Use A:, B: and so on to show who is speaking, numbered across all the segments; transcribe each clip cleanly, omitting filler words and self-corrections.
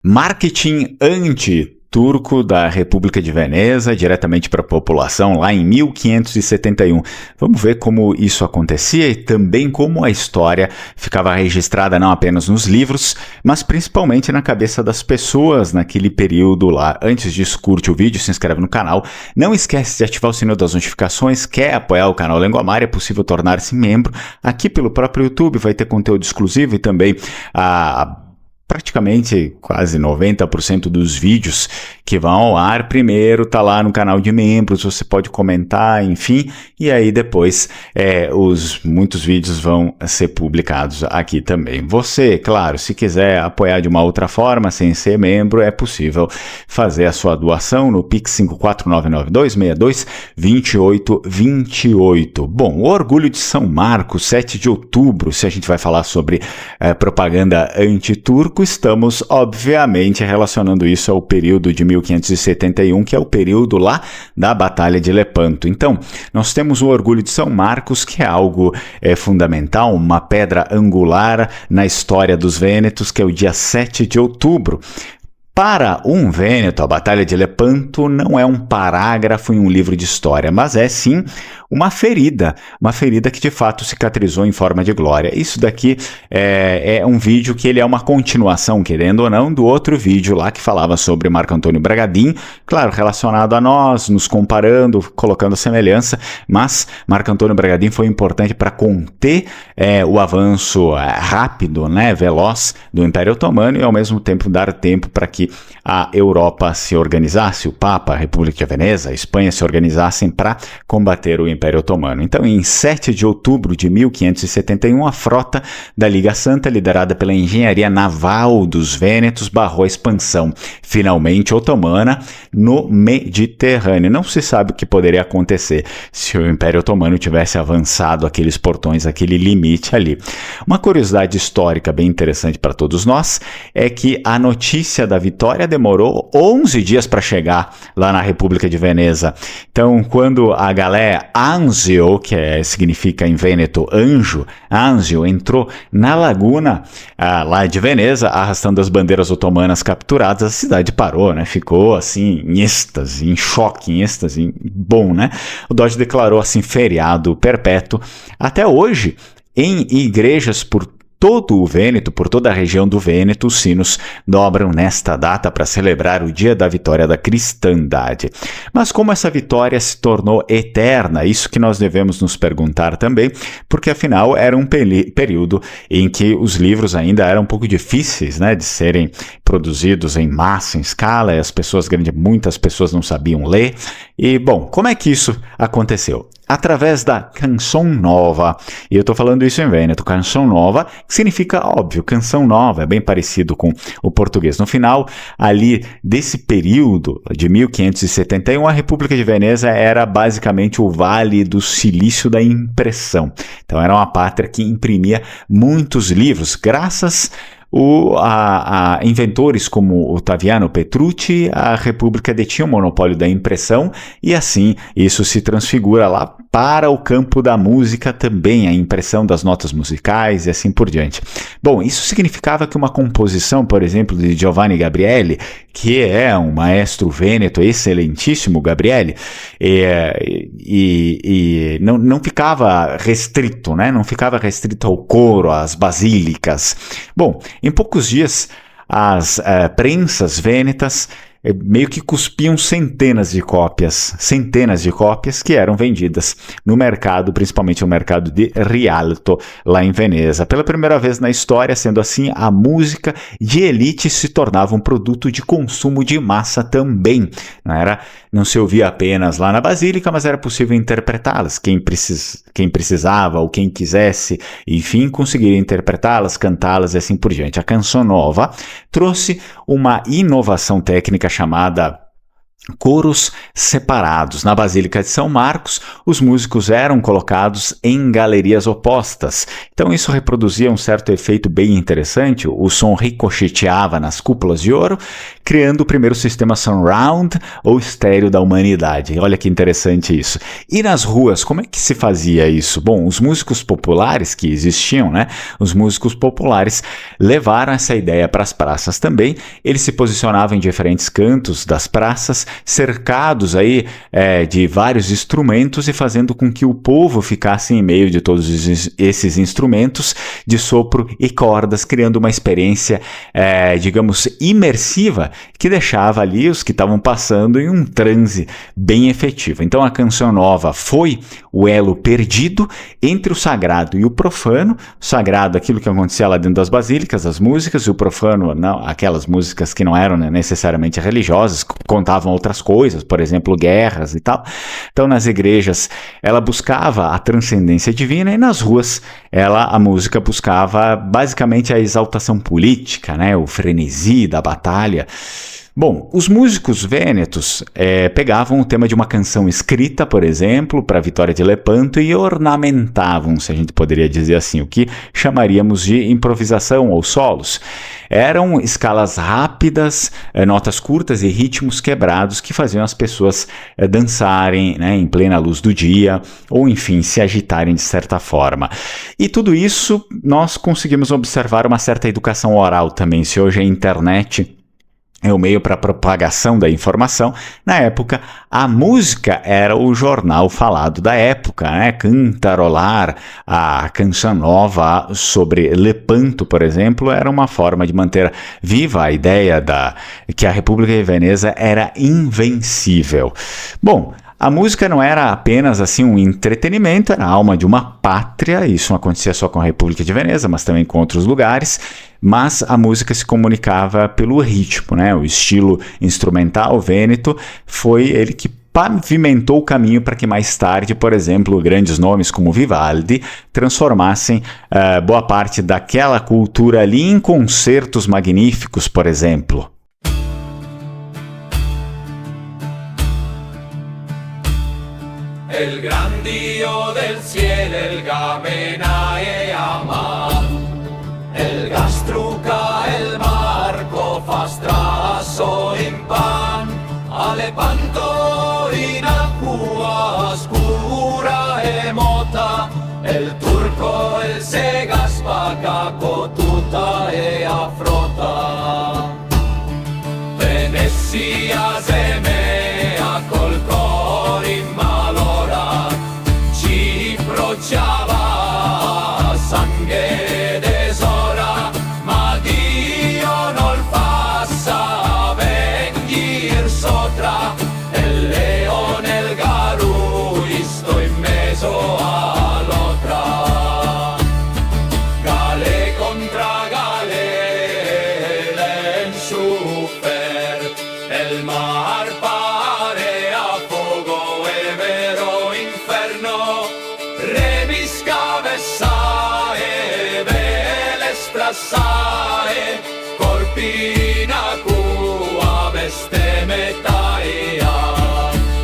A: Marketing anti-turco da República de Veneza, diretamente para a população, lá em 1571. Vamos ver como isso acontecia e também como a história ficava registrada não apenas nos livros, mas principalmente na cabeça das pessoas naquele período lá. Antes disso, curte o vídeo, se inscreve no canal. Não esquece de ativar o sino das notificações. Quer apoiar o canal Lengomar? É possível tornar-se membro. Aqui pelo próprio YouTube vai ter conteúdo exclusivo e também praticamente quase 90% dos vídeos que vão ao ar primeiro tá lá no canal de membros, você pode comentar, enfim, e aí depois muitos vídeos vão ser publicados aqui também. Você, claro, se quiser apoiar de uma outra forma, sem ser membro, é possível fazer a sua doação no Pix 54992622828. Bom, o Orgulho de São Marcos, 7 de outubro, se a gente vai falar sobre propaganda anti-turco, estamos, obviamente, relacionando isso ao período de 1571, que é o período lá da Batalha de Lepanto. Então, nós temos o Orgulho de São Marcos, que é algo fundamental, uma pedra angular na história dos Vênetos, que é o dia 7 de outubro. Para um vêneto, a Batalha de Lepanto não é um parágrafo em um livro de história, mas é sim uma ferida que de fato cicatrizou em forma de glória. Isso daqui é um vídeo que ele é uma continuação, querendo ou não, do outro vídeo lá que falava sobre Marco Antônio Bragadin, claro, relacionado a nós, nos comparando, colocando semelhança, mas Marco Antônio Bragadin foi importante para conter o avanço rápido, veloz do Império Otomano e ao mesmo tempo dar tempo para que a Europa se organizasse, o Papa, a República de Veneza, a Espanha se organizassem para combater o Império Otomano. Então, em 7 de outubro de 1571, a frota da Liga Santa, liderada pela engenharia naval dos Vênetos, barrou a expansão, finalmente otomana, no Mediterrâneo. Não se sabe o que poderia acontecer se o Império Otomano tivesse avançado aqueles portões, aquele limite ali. Uma curiosidade histórica bem interessante para todos nós é que a notícia da vitória demorou 11 dias para chegar lá na República de Veneza. Então, quando a galera Anzio, que significa em vêneto anjo, Anzio entrou na laguna lá de Veneza, arrastando as bandeiras otomanas capturadas, a cidade parou, ficou assim em êxtase, em choque, em êxtase, bom, O Doge declarou assim feriado perpétuo. Até hoje, em igrejas por todo o Vêneto, por toda a região do Vêneto, os sinos dobram nesta data para celebrar o dia da vitória da cristandade. Mas como essa vitória se tornou eterna? Isso que nós devemos nos perguntar também, porque afinal era um período em que os livros ainda eram um pouco difíceis, de serem produzidos em massa, em escala, e muitas pessoas não sabiam ler. E, bom, como é que isso aconteceu? Através da Canção Nova, e eu estou falando isso em vêneto, Canção Nova, que significa, óbvio, canção nova, é bem parecido com o português. No final, ali desse período de 1571, a República de Veneza era basicamente o Vale do Silício da impressão. Então era uma pátria que imprimia muitos livros, graças a inventores como Ottaviano Petrucci, a República detinha o monopólio da impressão e assim isso se transfigura lá para o campo da música também, a impressão das notas musicais e assim por diante. Bom, isso significava que uma composição, por exemplo, de Giovanni Gabrieli, que é um maestro vêneto excelentíssimo, Gabrieli, e não ficava restrito, não ficava restrito ao coro, às basílicas. Bom, em poucos dias, as prensas vênetas meio que cuspiam centenas de cópias que eram vendidas no mercado, principalmente no mercado de Rialto, lá em Veneza. Pela primeira vez na história, sendo assim, a música de elite se tornava um produto de consumo de massa também. Não se ouvia apenas lá na Basílica, mas era possível interpretá-las. Quem precisava ou quem quisesse, enfim, conseguiria interpretá-las, cantá-las e assim por diante. A Canção Nova trouxe uma inovação técnica chamada coros separados. Na Basílica de São Marcos, os músicos eram colocados em galerias opostas. Então isso reproduzia um certo efeito bem interessante. O som ricocheteava nas cúpulas de ouro, criando o primeiro sistema surround ou estéreo da humanidade. Olha que interessante isso. E nas ruas, como é que se fazia isso? Bom, os músicos populares que existiam, né? Os músicos populares levaram essa ideia para as praças também. Eles se posicionavam em diferentes cantos das praças, cercados aí de vários instrumentos e fazendo com que o povo ficasse em meio de todos esses instrumentos de sopro e cordas, criando uma experiência, digamos, imersiva, que deixava ali os que estavam passando em um transe bem efetivo. Então a canção nova foi o elo perdido entre o sagrado e o profano. O sagrado, aquilo que acontecia lá dentro das basílicas, as músicas, e o profano, não, aquelas músicas que não eram necessariamente religiosas, contavam outras coisas, por exemplo, guerras e tal. Então, nas igrejas, ela buscava a transcendência divina, e nas ruas, a música buscava basicamente a exaltação política, né? O frenesi da batalha. Bom, os músicos vênetos pegavam o tema de uma canção escrita, por exemplo, para a vitória de Lepanto, e ornamentavam, se a gente poderia dizer assim, o que chamaríamos de improvisação ou solos. Eram escalas rápidas, notas curtas e ritmos quebrados que faziam as pessoas dançarem, né, em plena luz do dia, ou enfim, se agitarem de certa forma. E tudo isso nós conseguimos observar uma certa educação oral também. Se hoje a internet é o meio para a propagação da informação, na época a música era o jornal falado da época, né? Cantarolar a canção nova sobre Lepanto, por exemplo, era uma forma de manter viva a ideia que a República de Veneza era invencível. Bom, a música não era apenas assim um entretenimento, era a alma de uma pátria. Isso não acontecia só com a República de Veneza, mas também com outros lugares. Mas a música se comunicava pelo ritmo, né? O estilo instrumental vêneto foi ele que pavimentou o caminho para que mais tarde, por exemplo, grandes nomes como Vivaldi transformassem boa parte daquela cultura ali em concertos magníficos, por exemplo.
B: El gran dio del cielo, el Gamenae ama, el Gastruca, el Marco, Fastraso, Impan, Alepanto, Inacua, Oscura, Emota, el Turco, el Segaspa, Cacotuta, e Afrota, Venecia, Zemea, Colcor, Malora, Ciprociava, Sangue desora, ma Dio non passa, venir sotra, el león, el garú, sto in meso all'otra, Gale contra Gale, en suffer, el mar pare a fuego e vero inferno, remisca vessae, veles trasae, corpina cua veste metaia,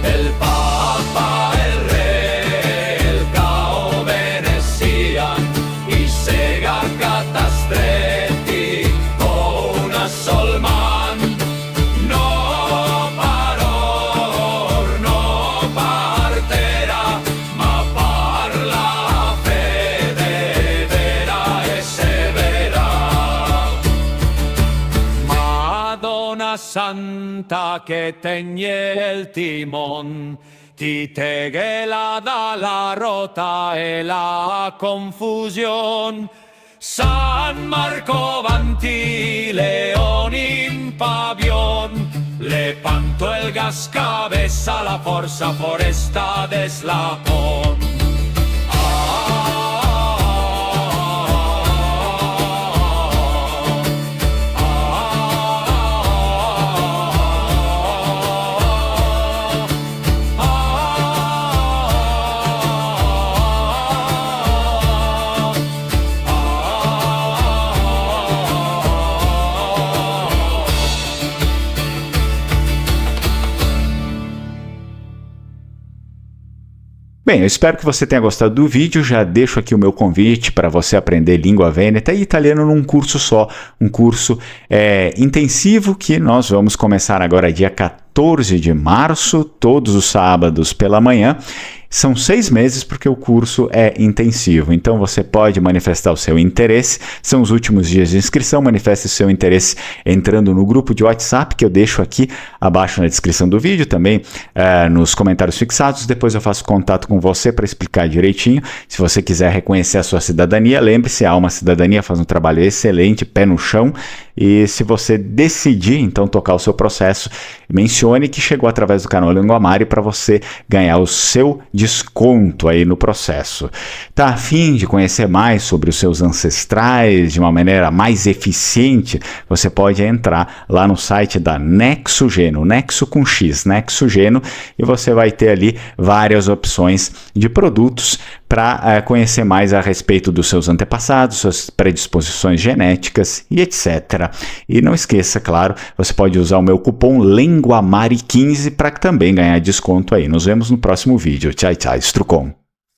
B: el papa, el re, el cao venecian, y sega catastretti, o una solman, no paror, no partera, ma parla fede vera e severa. Madonna Santa che tegne il timon, ti teghela dalla rota e la confusión. San Marco Vanti, León in pavión, Lepanto el gas cabeza, la forza foresta d'Eslapón.
A: Bem, eu espero que você tenha gostado do vídeo, já deixo aqui o meu convite para você aprender língua veneta e italiano num curso só, um curso intensivo que nós vamos começar agora dia 14 de março, todos os sábados pela manhã. São 6 meses porque o curso é intensivo, então você pode manifestar o seu interesse, são os últimos dias de inscrição, manifeste o seu interesse entrando no grupo de WhatsApp que eu deixo aqui abaixo na descrição do vídeo, também nos comentários fixados, depois eu faço contato com você para explicar direitinho. Se você quiser reconhecer a sua cidadania, lembre-se, a Alma Cidadania faz um trabalho excelente, pé no chão, e se você decidir então tocar o seu processo, mencione que chegou através do canal Linguamari para você ganhar o seu desconto aí no processo. Tá a fim de conhecer mais sobre os seus ancestrais de uma maneira mais eficiente? Você pode entrar lá no site da Nexugeno, Nexo com X, Nexugeno, e você vai ter ali várias opções de produtos para conhecer mais a respeito dos seus antepassados, suas predisposições genéticas e etc. E não esqueça, claro, você pode usar o meu cupom LINGUAMARI15 para também ganhar desconto aí. Nos vemos no próximo vídeo. Tchau, tchau, Strucon.